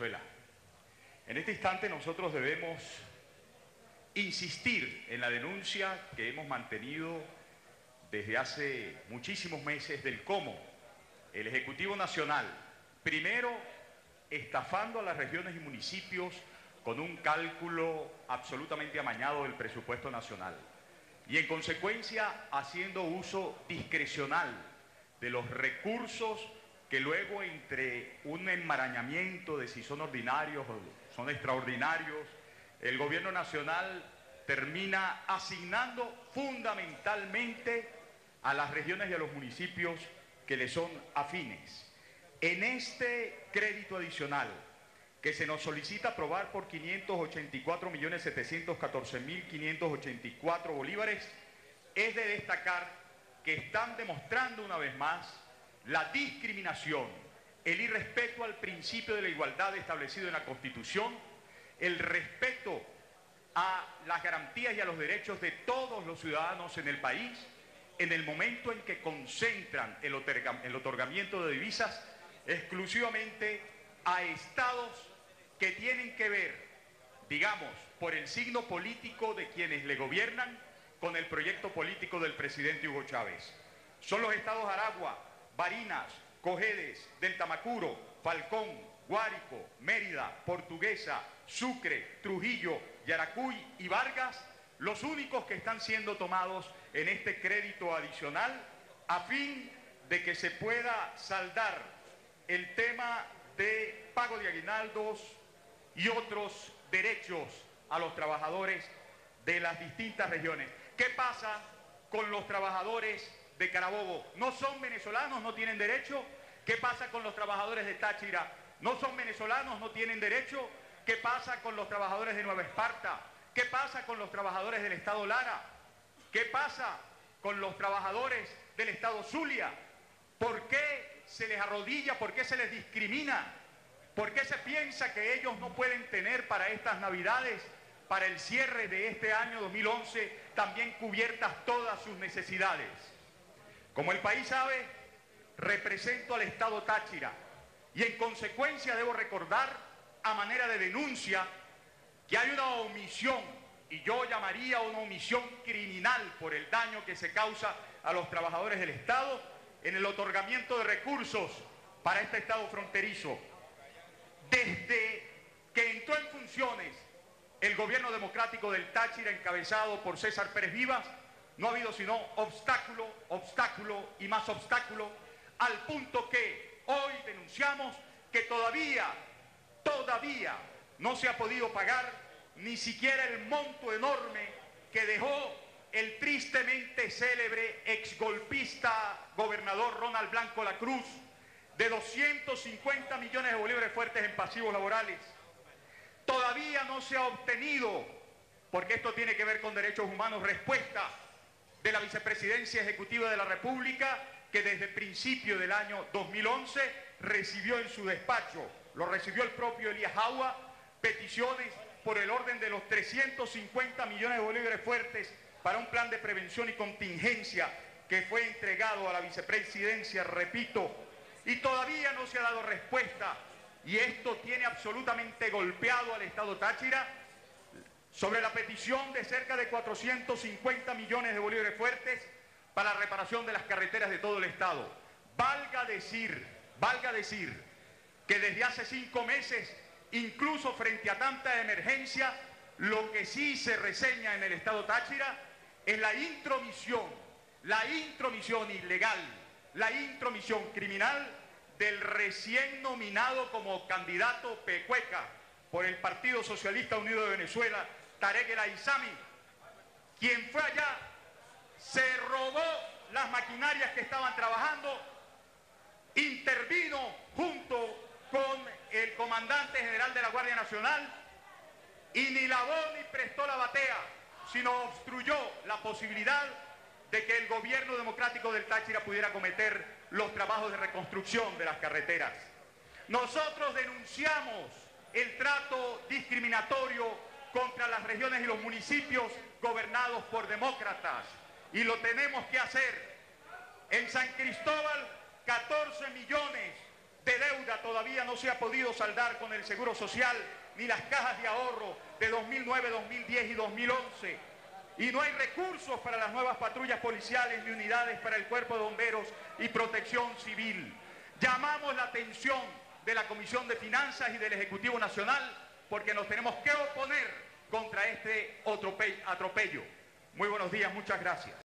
Venezuela. En este instante nosotros debemos insistir en la denuncia que hemos mantenido desde hace muchísimos meses del cómo el Ejecutivo Nacional, primero estafando a las regiones y municipios con un cálculo absolutamente amañado del presupuesto nacional y en consecuencia haciendo uso discrecional de los recursos que luego entre un enmarañamiento de si son ordinarios o son extraordinarios, el gobierno nacional termina asignando fundamentalmente a las regiones y a los municipios que le son afines. En este crédito adicional que se nos solicita aprobar por 584.714.584 bolívares, es de destacar que están demostrando una vez más la discriminación, el irrespeto al principio de la igualdad establecido en la Constitución, el respeto a las garantías y a los derechos de todos los ciudadanos en el país, en el momento en que concentran el otorgamiento de divisas exclusivamente a estados que tienen que ver, digamos, por el signo político de quienes le gobiernan con el proyecto político del presidente Hugo Chávez. Son los estados Aragua, Barinas, Cojedes, del Tamacuro, Falcón, Guárico, Mérida, Portuguesa, Sucre, Trujillo, Yaracuy y Vargas los únicos que están siendo tomados en este crédito adicional a fin de que se pueda saldar el tema de pago de aguinaldos y otros derechos a los trabajadores de las distintas regiones. ¿Qué pasa con los trabajadores de Carabobo? ¿No son venezolanos? ¿No tienen derecho? ¿Qué pasa con los trabajadores de Táchira? ¿No son venezolanos? ¿No tienen derecho? ¿Qué pasa con los trabajadores de Nueva Esparta? ¿Qué pasa con los trabajadores del estado Lara? ¿Qué pasa con los trabajadores del estado Zulia? ¿Por qué se les arrodilla? ¿Por qué se les discrimina? ¿Por qué se piensa que ellos no pueden tener para estas Navidades, para el cierre de este año 2011, también cubiertas todas sus necesidades? Como el país sabe, represento al estado Táchira y en consecuencia debo recordar a manera de denuncia que hay una omisión, y yo llamaría una omisión criminal por el daño que se causa a los trabajadores del Estado en el otorgamiento de recursos para este Estado fronterizo. Desde que entró en funciones el gobierno democrático del Táchira encabezado por César Pérez Vivas, no ha habido sino obstáculo, obstáculo y más obstáculo, al punto que hoy denunciamos que todavía no se ha podido pagar ni siquiera el monto enorme que dejó el tristemente célebre exgolpista gobernador Ronald Blanco La Cruz, de 250 millones de bolívares fuertes en pasivos laborales. Todavía no se ha obtenido, porque esto tiene que ver con derechos humanos, respuesta de la Vicepresidencia Ejecutiva de la República, que desde el principio del año 2011 recibió en su despacho, lo recibió el propio Elías Jaua, peticiones por el orden de los 350 millones de bolívares fuertes para un plan de prevención y contingencia que fue entregado a la vicepresidencia, repito, y todavía no se ha dado respuesta, y esto tiene absolutamente golpeado al Estado Táchira sobre la petición de cerca de 450 millones de bolívares fuertes para la reparación de las carreteras de todo el Estado. Valga decir que desde hace 5 meses, incluso frente a tanta emergencia, lo que sí se reseña en el Estado Táchira es la intromisión ilegal, la intromisión criminal del recién nominado como candidato Pecueca por el Partido Socialista Unido de Venezuela, Tarek El Aissami, quien fue allá, se robó las maquinarias que estaban trabajando, intervino junto con el comandante general de la Guardia Nacional y ni lavó ni prestó la batea, sino obstruyó la posibilidad de que el gobierno democrático del Táchira pudiera cometer los trabajos de reconstrucción de las carreteras. Nosotros denunciamos el trato discriminatorio contra las regiones y los municipios gobernados por demócratas y lo tenemos que hacer. En San Cristóbal, 14 millones de deuda todavía no se ha podido saldar con el Seguro Social ni las cajas de ahorro de 2009, 2010 y 2011. Y no hay recursos para las nuevas patrullas policiales ni unidades para el Cuerpo de Bomberos y Protección Civil. Llamamos la atención de la Comisión de Finanzas y del Ejecutivo Nacional porque nos tenemos que oponer contra este atropello. Muy buenos días, muchas gracias.